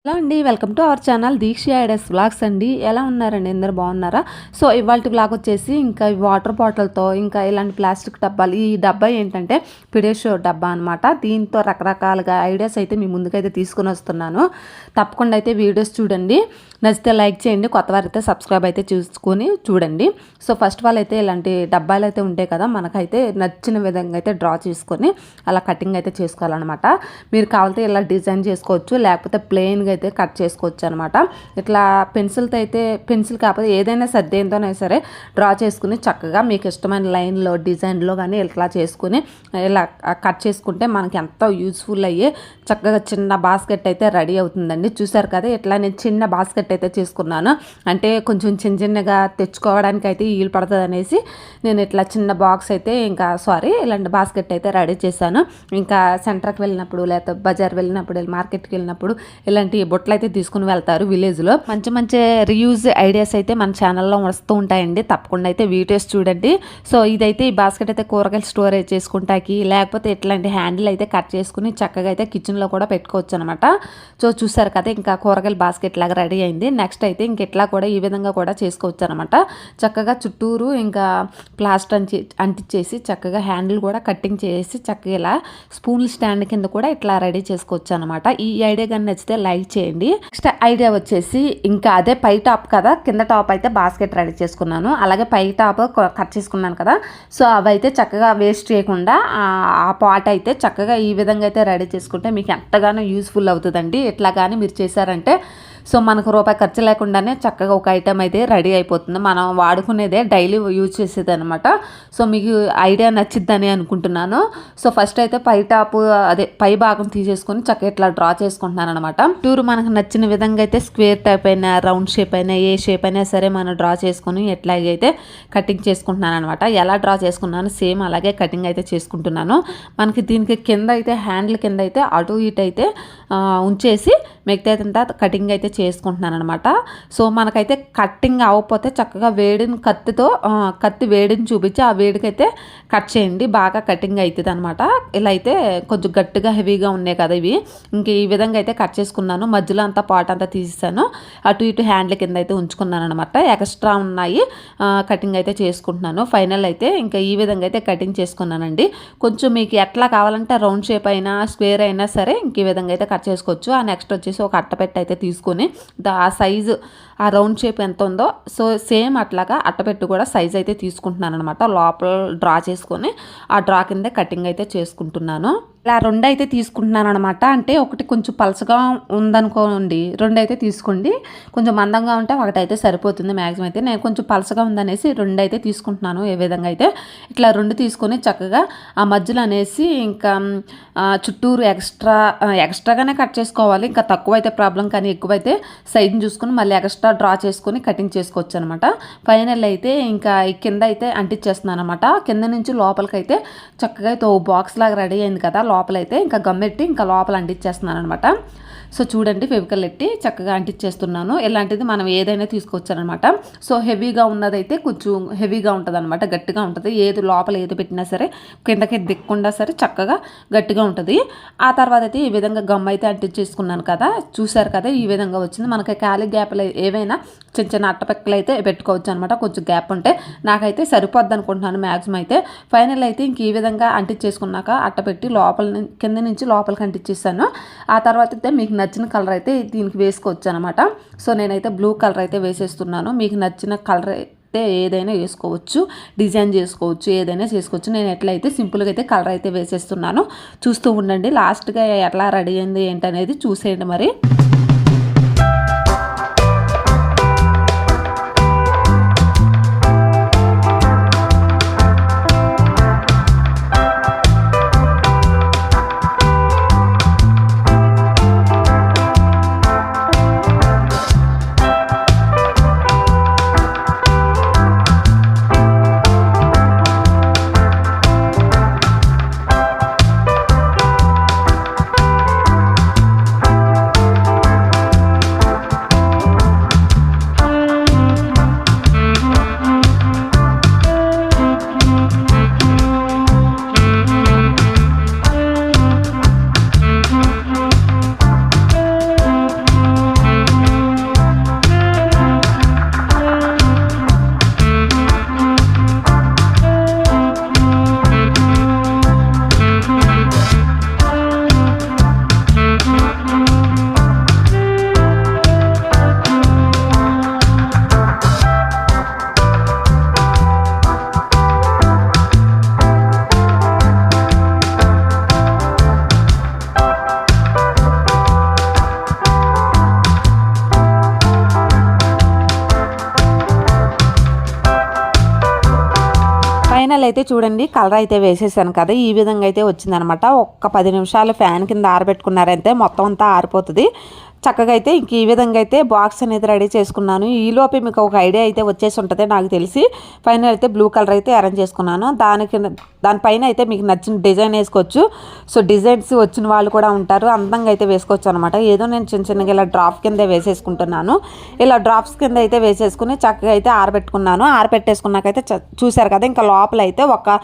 Hello అండి, welcome to our channel Deeksha ideas vlogs అండి. ఎలా ఉన్నారండి? అందరు బాగున్నారా? సో ఇవాళ వ్లాగ్ వచ్చేసి ఇంకా వాటర్ బాటిల్తో ఇంకా ఇలాంటి ప్లాస్టిక్ డబ్బాలు. ఈ డబ్బా ఏంటంటే పిడియాష్యూర్ డబ్బా అనమాట. దీంతో రకరకాలుగా ఐడియాస్ అయితే మీ ముందుకైతే తీసుకుని వస్తున్నాను. తప్పకుండా అయితే వీడియోస్ చూడండి. నచ్చితే లైక్ చేయండి, కొత్త వారైతే సబ్స్క్రైబ్ అయితే చూసుకొని చూడండి. సో ఫస్ట్ ఆఫ్ ఆల్ అయితే ఇలాంటి డబ్బాలు అయితే ఉంటాయి కదా, మనకైతే నచ్చిన విధంగా అయితే డ్రా చేసుకొని అలా కటింగ్ అయితే చేసుకోవాలన్నమాట. మీరు కావాలంటే ఇలా డిజైన్ చేసుకోవచ్చు, లేకపోతే ప్లెయిన్గా అయితే కట్ చేసుకోవచ్చు అనమాట. ఇట్లా పెన్సిల్తో అయితే, పెన్సిల్ కాకపోతే ఏదైనా సరే దేనితోనైనా సరే డ్రా చేసుకుని చక్కగా మీకు ఇష్టమైన లైన్లో డిజైన్లో కానీ ఇట్లా చేసుకుని ఇలా కట్ చేసుకుంటే మనకి ఎంతో యూజ్ఫుల్ అయ్యే చక్కగా చిన్న బాస్కెట్ అయితే రెడీ అవుతుందండి. చూసారు కదా, ఇట్లా నేను చిన్న బాస్కెట్ అయితే చేసుకున్నాను. అంటే కొంచెం చిన్న చిన్నగా తెచ్చుకోవడానికి అయితే వీలు పడుతుంది అనేసి నేను ఇట్లా చిన్న బాక్స్ అయితే ఇలాంటి బాస్కెట్ అయితే రెడీ చేశాను. ఇంకా సెంటర్కి వెళ్ళినప్పుడు లేకపోతే బజార్ వెళ్ళినప్పుడు మార్కెట్కి వెళ్ళినప్పుడు ఇలాంటి బొట్లు అయితే తీసుకుని వెళ్తారు విలేజ్లో. మంచి మంచి రీయూజ్ ఐడియాస్ అయితే మన ఛానల్లో వస్తూ ఉంటాయండి. తప్పకుండా అయితే వీడియోస్ చూడండి. సో ఇదైతే ఈ బాస్కెట్ అయితే కూరగాయలు స్టోరేజ్ చేసుకుంటాకి, లేకపోతే ఇట్లాంటి హ్యాండిల్ అయితే కట్ చేసుకుని చక్కగా అయితే కిచెన్లో కూడా పెట్టుకోవచ్చు అనమాట. సో చూసారు కదా, ఇంకా కూరగాయల బాస్కెట్ లాగా రెడీ అయింది. నెక్స్ట్ అయితే ఇంకెట్లా కూడా ఈ విధంగా కూడా చేసుకోవచ్చు అనమాట. చక్కగా చుట్టూరు ఇంకా ప్లాస్టర్ అంటించేసి చక్కగా హ్యాండిల్ కూడా కట్టింగ్ చేసి చక్కగా ఇలా స్పూన్ స్టాండ్ కింద కూడా ఇట్లా రెడీ చేసుకోవచ్చు అనమాట. ఈ ఐడియా కానీ నచ్చితే లైక్ చేయండి. నెక్స్ట్ ఐడియా వచ్చేసి ఇంకా అదే పై టాప్ కదా, కింద టాప్ అయితే బాస్కెట్ రెడీ చేసుకున్నాను. అలాగే పై టాప్ కట్ చేసుకున్నాను కదా, సో అవైతే చక్కగా వేస్ట్ చేయకుండా ఆ పాట్ అయితే చక్కగా ఈ విధంగా అయితే రెడీ చేసుకుంటే మీకు ఎంతగానో యూస్ఫుల్ అవుతుందండి. ఇట్లా కానీ మీరు చేశారంటే సో మనకు రూపాయి ఖర్చు లేకుండానే చక్కగా ఒక ఐటెం అయితే రెడీ అయిపోతుంది. మనం వాడుకునేదే, డైలీ యూజ్ చేసేది అనమాట. సో మీకు ఐడియా నచ్చిద్దని అనుకుంటున్నాను. సో ఫస్ట్ అయితే పై భాగం తీసేసుకొని చక్కగా ఇట్లా డ్రా చేసుకుంటున్నాను అనమాట. టూర్ మనకు నచ్చిన విధంగా అయితే స్క్వేర్ టైప్ అయినా, రౌండ్ షేప్ అయినా, ఏ షేప్ అయినా సరే మనం డ్రా చేసుకొని ఎట్లాగైతే కటింగ్ చేసుకుంటున్నాను అనమాట. ఎలా డ్రా చేసుకున్నాను సేమ్ అలాగే కటింగ్ అయితే చేసుకుంటున్నాను. మనకి దీనికి కింద అయితే హ్యాండిల్ కింద అయితే అటు ఇటు అయితే ఉంచేసి మిగతా కటింగ్ అయితే చేసుకుంటున్నాను అనమాట. సో మనకైతే కట్టింగ్ అవ్వకపోతే చక్కగా కత్తి వేడిని చూపించి ఆ వేడికైతే కట్ చేయండి, బాగా కటింగ్ అవుతుంది అనమాట. ఇలా అయితే కొంచెం గట్టిగా హెవీగా ఉన్నాయి కదా ఇవి. ఇంక ఈ విధంగా అయితే కట్ చేసుకున్నాను. మధ్యలో అంతా పాట్ అంతా తీసేసాను, అటు ఇటు హ్యాండిల్ కింద అయితే ఉంచుకున్నాను అనమాట. ఎక్స్ట్రా ఉన్నాయి కటింగ్ అయితే చేసుకుంటున్నాను. ఫైనల్ అయితే ఇంకా ఈ విధంగా అయితే కటింగ్ చేసుకున్నానండి. కొంచెం మీకు ఎట్లా కావాలంటే రౌండ్ షేప్ అయినా స్క్వేర్ అయినా సరే ఇంక ఈ విధంగా అయితే కట్ చేసుకోవచ్చు. ఆ నెక్స్ట్ వచ్చేసి ఒక అట్టపెట్ట అయితే తీసుకొని ఆ సైజు, ఆ రౌండ్ షేప్ ఎంత ఉందో సో సేమ్ అట్లాగా అట్టపెట్టు కూడా సైజ్ అయితే తీసుకుంటున్నాను అనమాట. లోపల డ్రా చేసుకొని ఆ డ్రా కింద కటింగ్ అయితే చేసుకుంటున్నాను. ఇలా రెండు అయితే తీసుకుంటున్నాను అనమాట. అంటే ఒకటి కొంచెం పలసగా ఉందనుకోండి, రెండు అయితే తీసుకోండి. కొంచెం మందంగా ఉంటే ఒకటైతే సరిపోతుంది మ్యాక్సిమం. అయితే నేను కొంచెం పలసగా ఉందనేసి రెండు అయితే తీసుకుంటున్నాను. ఏ విధంగా అయితే ఇట్లా రెండు తీసుకొని చక్కగా ఆ మధ్యలో అనేసి ఇంకా చుట్టూరు ఎక్స్ట్రాగానే కట్ చేసుకోవాలి. ఇంకా తక్కువ అయితే ప్రాబ్లం, కానీ ఎక్కువైతే సైజ్ని చూసుకొని మళ్ళీ ఎక్స్ట్రా డ్రా చేసుకొని కటింగ్ చేసుకోవచ్చు అనమాట. ఫైనల్ అయితే ఇంకా కింద అయితే అంటించేస్తున్నాను అనమాట. కింద నుంచి లోపలికైతే చక్కగా అయితే ఓ బాక్స్ లాగా రెడీ అయింది కదా, లోపలైతే ఇంకా గమ్మెట్టి ఇంకా లోపల అంటించేస్తున్నాను అనమాట. సో చూడండి, ఫెవికల్ ఎట్టి చక్కగా అంటించేస్తున్నాను. ఇలాంటిది మనం ఏదైనా తీసుకోవచ్చు అనమాట. సో హెవీగా ఉన్నదైతే కొంచెం హెవీగా ఉంటుంది అనమాట, గట్టిగా ఉంటుంది. లోపల ఏది పెట్టినా సరే కిందకి దిక్కకుండా సరే చక్కగా గట్టిగా ఉంటుంది. ఆ తర్వాత అయితే ఈ విధంగా గమ్ అయితే అంటించేసుకున్నాను కదా, చూసారు కదా ఈ విధంగా వచ్చింది. మనకి ఖాళీ గ్యాప్లు ఏవైనా చిన్న చిన్న అట్టపెక్కలు అయితే పెట్టుకోవచ్చు అనమాట. కొంచెం గ్యాప్ ఉంటే నాకైతే సరిపోద్ది అనుకుంటున్నాను మ్యాక్సిమం అయితే. ఫైనల్ అయితే ఇంక ఈ విధంగా అంటించేసుకున్నాక అట్టపెట్టి కింద నుంచి లోపలికి అంటించేసాను. ఆ తర్వాత అయితే మీకు నచ్చిన కలర్ అయితే దీనికి వేసుకోవచ్చు అనమాట. సో నేనైతే బ్లూ కలర్ అయితే వేసేస్తున్నాను. మీకు నచ్చిన కలర్ అయితే ఏదైనా వేసుకోవచ్చు, డిజైన్ చేసుకోవచ్చు, ఏదైనా చేసుకోవచ్చు. నేను ఎట్లయితే సింపుల్గా అయితే కలర్ అయితే వేసేస్తున్నాను. చూస్తూ ఉండండి, లాస్ట్గా ఎట్లా రెడీ అయింది ఏంటనేది చూసేయండి మరి. ఫైనల్ అయితే చూడండి కలర్ అయితే వేసేసాను కదా, ఈ విధంగా అయితే వచ్చిందనమాట. ఒక్క 10 నిమిషాలు ఫ్యాన్ కింద ఆరబెట్టుకున్నారంటే మొత్తం అంతా ఆరిపోతుంది చక్కగా. అయితే ఇంక ఈ విధంగా అయితే బాక్స్ అనేది రెడీ చేసుకున్నాను. ఈలోపే మీకు ఒక ఐడియా అయితే వచ్చేసి ఉంటుంది నాకు తెలిసి. ఫైనల్ అయితే బ్లూ కలర్ అయితే అరేంజ్ చేసుకున్నాను. దానిపైన అయితే మీకు నచ్చిన డిజైన్ వేసుకోవచ్చు. సో డిజైన్స్ వచ్చిన వాళ్ళు కూడా ఉంటారు, అందంగా అయితే వేసుకోవచ్చు అనమాట. ఏదో నేను చిన్న చిన్నగా ఇలా డ్రాప్ కింద వేసేసుకుంటున్నాను. ఇలా డ్రాప్స్ కింద అయితే వేసేసుకుని చక్కగా అయితే ఆరబెట్టుకున్నాను. ఆరబెట్టేసుకున్నాకైతే చూసారు కదా, ఇంకా లోపల అయితే ఒక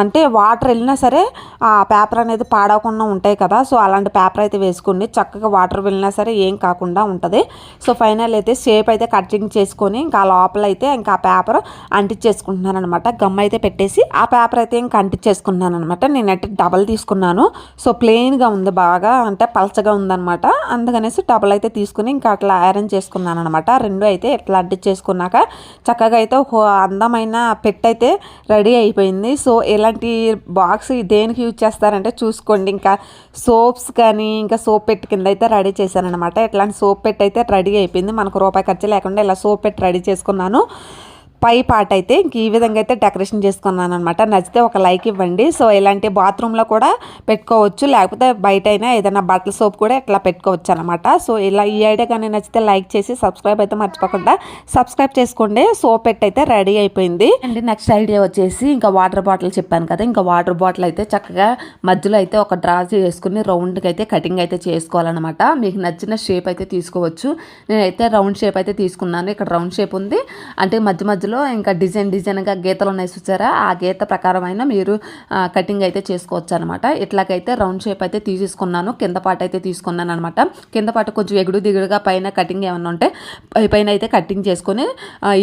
అంటే వాటర్ వెళ్ళినా సరే ఆ పేపర్ అనేది పాడవకుండా ఉంటాయి కదా, సో అలాంటి పేపర్ అయితే వేసుకోండి. చక్కగా వాటర్ వెళ్ళినా సరే ఏం కాకుండా ఉంటుంది. సో ఫైనల్ అయితే షేప్ అయితే కటింగ్ చేసుకొని ఇంకా లోపల అయితే ఇంకా ఆ పేపర్ అంటించేసుకుంటున్నాను అనమాట. గమ్ అయితే పెట్టేసి ఆ పేపర్ అయితే ఇంకా అంటించేసుకున్నాను అనమాట. నేనైతే డబల్ తీసుకున్నాను. సో ప్లెయిన్గా ఉంది, బాగా అంటే పలచగా ఉందనమాట. అందుకనేసి డబల్ అయితే తీసుకుని ఇంకా అట్లా అరేంజ్ చేసుకున్నాను అనమాట. రెండు అయితే ఇట్లా అంటించేసుకున్నాక చక్కగా అయితే అందమైన పెట్ అయితే రెడీ అయిపోయింది. సో ఇలాంటి బాక్స్ దేనికి యూజ్ చేస్తారంటే చూసుకోండి. ఇంకా సోప్స్ కానీ ఇంకా సోప్ పెట్టి కింద అయితే రెడీ చేశానమాట. ఇట్లాంటి సోప్ పెట్టి అయితే రెడీ అయిపోయింది. మనకు రూపాయి ఖర్చు లేకుండా ఇలా సోప్ పెట్టి రెడీ చేసుకున్నాను. పై పార్ట్ అయితే ఇంక ఈ విధంగా అయితే డెకరేషన్ చేసుకున్నాను అనమాట. నచ్చితే ఒక లైక్ ఇవ్వండి. సో ఇలాంటి బాత్రూంలో కూడా పెట్టుకోవచ్చు, లేకపోతే బయట అయినా ఏదైనా బట్టల సోప్ కూడా ఇట్లా పెట్టుకోవచ్చు అనమాట. సో ఇలా ఈ ఐడియా కానీ నచ్చితే లైక్ చేసి సబ్స్క్రైబ్ అయితే మర్చిపోకుండా సబ్స్క్రైబ్ చేసుకోండి. సోప్ పెట్టి అయితే రెడీ అయిపోయింది అండి. నెక్స్ట్ ఐడియా వచ్చేసి ఇంకా వాటర్ బాటిల్ చెప్పాను కదా, ఇంకా వాటర్ బాటిల్ అయితే చక్కగా మధ్యలో అయితే ఒక డ్రా చేసుకుని రౌండ్కి అయితే కటింగ్ అయితే చేసుకోవాలన్నమాట. మీకు నచ్చిన షేప్ అయితే తీసుకోవచ్చు. నేనైతే రౌండ్ షేప్ అయితే తీసుకున్నాను. ఇక్కడ రౌండ్ షేప్ ఉంది అంటే మధ్యలో ఇంకా డిజైన్గా గీతలు ఉన్నాయి చూసారా, ఆ గీత ప్రకారమైన మీరు కటింగ్ అయితే చేసుకోవచ్చు అనమాట. ఇట్లాగైతే రౌండ్ షేప్ అయితే తీసేసుకున్నాను. కింద పార్ట్ అయితే తీసుకున్నాను అనమాట. కింద పార్ట్ కొంచెం ఎగుడు దిగుడుగా పైన కటింగ్ ఏమన్నా ఉంటే పైన అయితే కటింగ్ చేసుకొని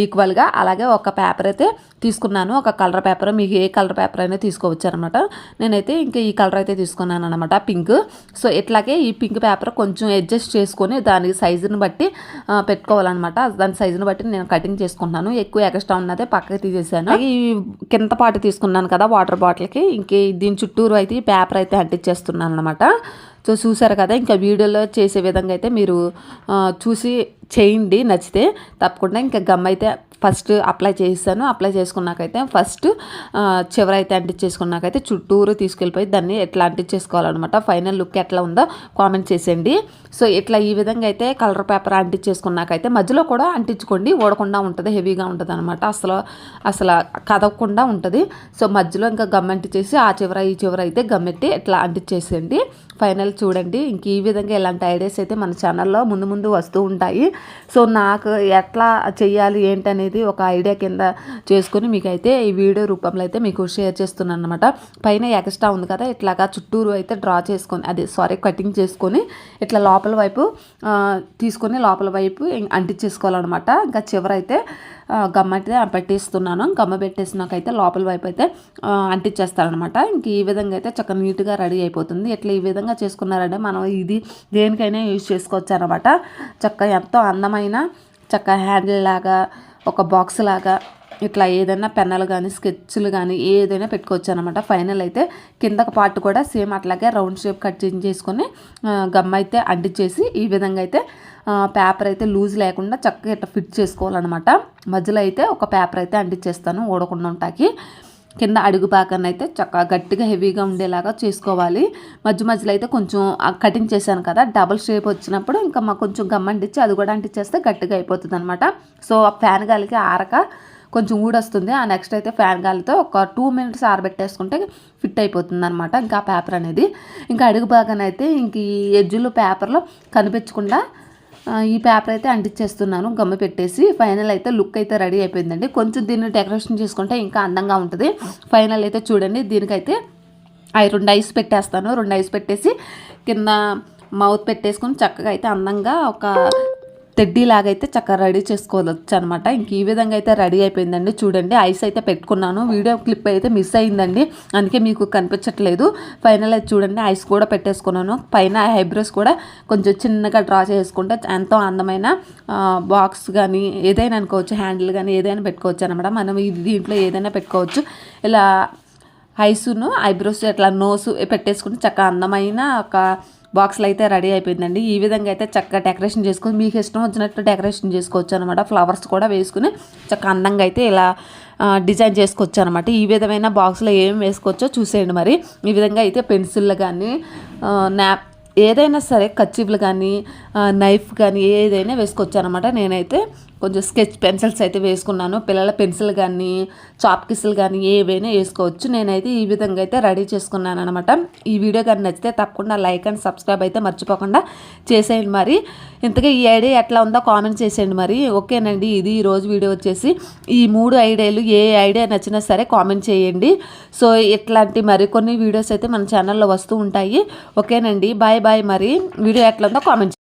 ఈక్వల్గా అలాగే ఒక పేపర్ అయితే తీసుకున్నాను. ఒక కలర్ పేపర్, మీకు ఏ కలర్ పేపర్ అయినా తీసుకోవచ్చు అనమాట. నేనైతే ఇంకా ఈ కలర్ అయితే తీసుకున్నాను అనమాట, పింక్. సో ఇట్లాగే ఈ పింక్ పేపర్ కొంచెం అడ్జస్ట్ చేసుకొని దాని సైజుని బట్టి పెట్టుకోవాలన్నమాట. దాని సైజుని బట్టి నేను కటింగ్ చేసుకుంటున్నాను. ఎక్కువ ఎక్స్ట్రా ఉన్నదే పక్కకి తీసేసాను. ఈ కింద పాటు తీసుకున్నాను కదా వాటర్ బాటిల్కి, ఇంక దీని చుట్టూరు అయితే ఈ పేపర్ అయితే అంటించేస్తున్నాను అనమాట. సో చూసారు కదా, ఇంకా వీడియోలో చేసే విధంగా అయితే మీరు చూసి చేయండి. నచ్చితే తప్పకుండా ఇంకా గమ్ అయితే ఫస్ట్ అప్లై చేస్తాను. అప్లై చేసుకున్నాకైతే ఫస్ట్ చివరైతే అంటించేసుకున్నాకైతే చుట్టూరు తీసుకెళ్ళిపోయి దాన్ని ఎట్లా అంటించేసుకోవాలన్నమాట. ఫైనల్ లుక్ ఎట్లా ఉందో కామెంట్ చేసేయండి. సో ఇట్లా ఈ విధంగా అయితే కలర్ పేపర్ అంటించేసుకున్నాకైతే మధ్యలో కూడా అంటించుకోండి, ఓడకుండా ఉంటుంది, హెవీగా ఉంటుంది అనమాట. అసలు కదవకుండా ఉంటుంది. సో మధ్యలో ఇంకా గమ్ అంటించేసి ఆ చివర ఈ చివర అయితే గమ్మెట్టి ఇట్లా అంటించేసేయండి. ఫైనల్ చూడండి. ఇంక ఈ విధంగా ఇలాంటి ఐడియాస్ అయితే మన ఛానల్లో ముందు వస్తూ ఉంటాయి. సో నాకు ఎట్లా చెయ్యాలి ఏంటనేది ఒక ఐడియా కింద చేసుకొని మీకైతే ఈ వీడియో రూపంలో అయితే మీకు షేర్ చేస్తున్నాను అనమాట. పైన ఎక్స్ట్రా ఉంది కదా, ఇట్లాగా చుట్టూరు అయితే డ్రా చేసుకొని కటింగ్ చేసుకొని ఇట్లా లోపల వైపు తీసుకొని లోపల వైపు అంటించేసుకోవాలన్నమాట. ఇంకా చివరైతే గమ్మ అయితే పెట్టేస్తున్నాను. గమ్మ పెట్టేసినాకైతే లోపల వైపు అయితే అంటించేస్తారనమాట. ఇంక ఈ విధంగా అయితే చక్కగా నీట్గా రెడీ అయిపోతుంది. ఇట్లా ఈ విధంగా చేసుకున్నారంటే మనం ఇది దేనికైనా యూజ్ చేసుకోవచ్చు అనమాట. చక్కగా ఎంతో అందమైన హ్యాండిల్ లాగా ఒక బాక్స్ లాగా ఇట్లా ఏదైనా పెన్నులు కానీ స్కెచ్లు కానీ ఏదైనా పెట్టుకోవచ్చు అనమాట. ఫైనల్ అయితే కిందక పార్ట్ కూడా సేమ్ అట్లాగే రౌండ్ షేప్ కటింగ్ చేసుకొని గమ్ అయితే అంటించేసి ఈ విధంగా అయితే పేపర్ అయితే లూజ్ లేకుండా చక్కగా ఇట్లా ఫిట్ చేసుకోవాలన్నమాట. మధ్యలో అయితే ఒక పేపర్ అయితే అంటించేస్తాను ఓడకుండా ఉంటాకి. కింద అడుగు పాకన అయితే చక్కగా గట్టిగా హెవీగా ఉండేలాగా చేసుకోవాలి. మధ్యలో అయితే కొంచెం కటింగ్ చేశాను కదా, డబుల్ షేప్ వచ్చినప్పుడు ఇంకా మాకు కొంచెం గమ్ అంటించి అది కూడా అంటించేస్తే గట్టిగా అయిపోతుంది అనమాట. సో ఫ్యాన్ గాలికి ఆరక కొంచెం ఊడొస్తుంది. ఆ నెక్స్ట్ అయితే ఫ్యాన్ గాలితో ఒక 2 minutes ఆరబెట్టేసుకుంటే ఫిట్ అయిపోతుంది అనమాట ఇంకా పేపర్ అనేది. ఇంకా అడుగు భాగాన అయితే ఇంక ఈ ఎడ్జులు పేపర్లో కనిపించకుండా ఈ పేపర్ అయితే అంటించేస్తున్నాను గమ్మ పెట్టేసి. ఫైనల్ అయితే లుక్ అయితే రెడీ అయిపోయిందండి. కొంచెం దీన్ని డెకరేషన్ చేసుకుంటే ఇంకా అందంగా ఉంటుంది. ఫైనల్ అయితే చూడండి, దీనికైతే 2 ఐస్ పెట్టేస్తాను. 2 ఐస్ పెట్టేసి కింద మౌత్ పెట్టేసుకొని చక్కగా అయితే అందంగా ఒక తెడ్డీలాగా అయితే చక్కగా రెడీ చేసుకోవచ్చు అనమాట. ఇంక ఈ విధంగా అయితే రెడీ అయిపోయిందండి. చూడండి, ఐస్ అయితే పెట్టుకున్నాను. వీడియో క్లిప్ అయితే మిస్ అయ్యిందండి, అందుకే మీకు కనిపించట్లేదు. ఫైనల్ అయితే చూడండి, ఐస్ కూడా పెట్టేసుకున్నాను. పైన ఐబ్రోస్ కూడా కొంచెం చిన్నగా డ్రా చేసుకుంటే ఎంతో అందమైన బాక్స్ కానీ ఏదైనా అనుకోవచ్చు, హ్యాండిల్ కానీ ఏదైనా పెట్టుకోవచ్చు అనమాట. మనం దీంట్లో ఏదైనా పెట్టుకోవచ్చు. ఇలా ఐసును ఐబ్రోస్ ఇట్లా నోసు పెట్టేసుకుంటే చక్కగా అందమైన ఒక బాక్స్లో అయితే రెడీ అయిపోయిందండి. ఈ విధంగా అయితే చక్కగా డెకరేషన్ చేసుకొని మీకు ఇష్టం వచ్చినట్టు డెకరేషన్ చేసుకోవచ్చు అనమాట. ఫ్లవర్స్ కూడా వేసుకుని చక్కగా అందంగా అయితే ఇలా డిజైన్ చేసుకోవచ్చు అనమాట. ఈ విధమైన బాక్స్లో ఏం వేసుకోవచ్చో చూసేయండి. మరి ఈ విధంగా అయితే పెన్సిళ్ళు కానీ ఏదైనా సరే కర్చీఫ్లు కానీ నైఫ్ కానీ ఏదైనా వేసుకోవచ్చు అనమాట. నేనైతే కొంచెం స్కెచ్ పెన్సిల్స్ అయితే వేసుకున్నాను. పిల్లల పెన్సిల్ కానీ చాప్ కిస్సులు కానీ ఏవైనా వేసుకోవచ్చు. నేనైతే ఈ విధంగా అయితే రెడీ చేసుకున్నాను అనమాట. ఈ వీడియో కానీ నచ్చితే తప్పకుండా లైక్ అండ్ సబ్స్క్రైబ్ అయితే మర్చిపోకుండా చేసేయండి. మరి ఇంతగా ఈ ఐడియా ఎట్లా ఉందో కామెంట్ చేసేయండి. మరి ఓకేనండి, ఇది ఈరోజు వీడియో వచ్చేసి ఈ 3 ఐడియాలు ఏ ఐడియా నచ్చినా సరే కామెంట్ చేయండి. సో ఇట్లాంటి మరికొన్ని వీడియోస్ అయితే మన ఛానల్లో వస్తూ ఉంటాయి. ఓకేనండి, బాయ్ బాయ్. మరి వీడియో ఎట్లా ఉందో కామెంట్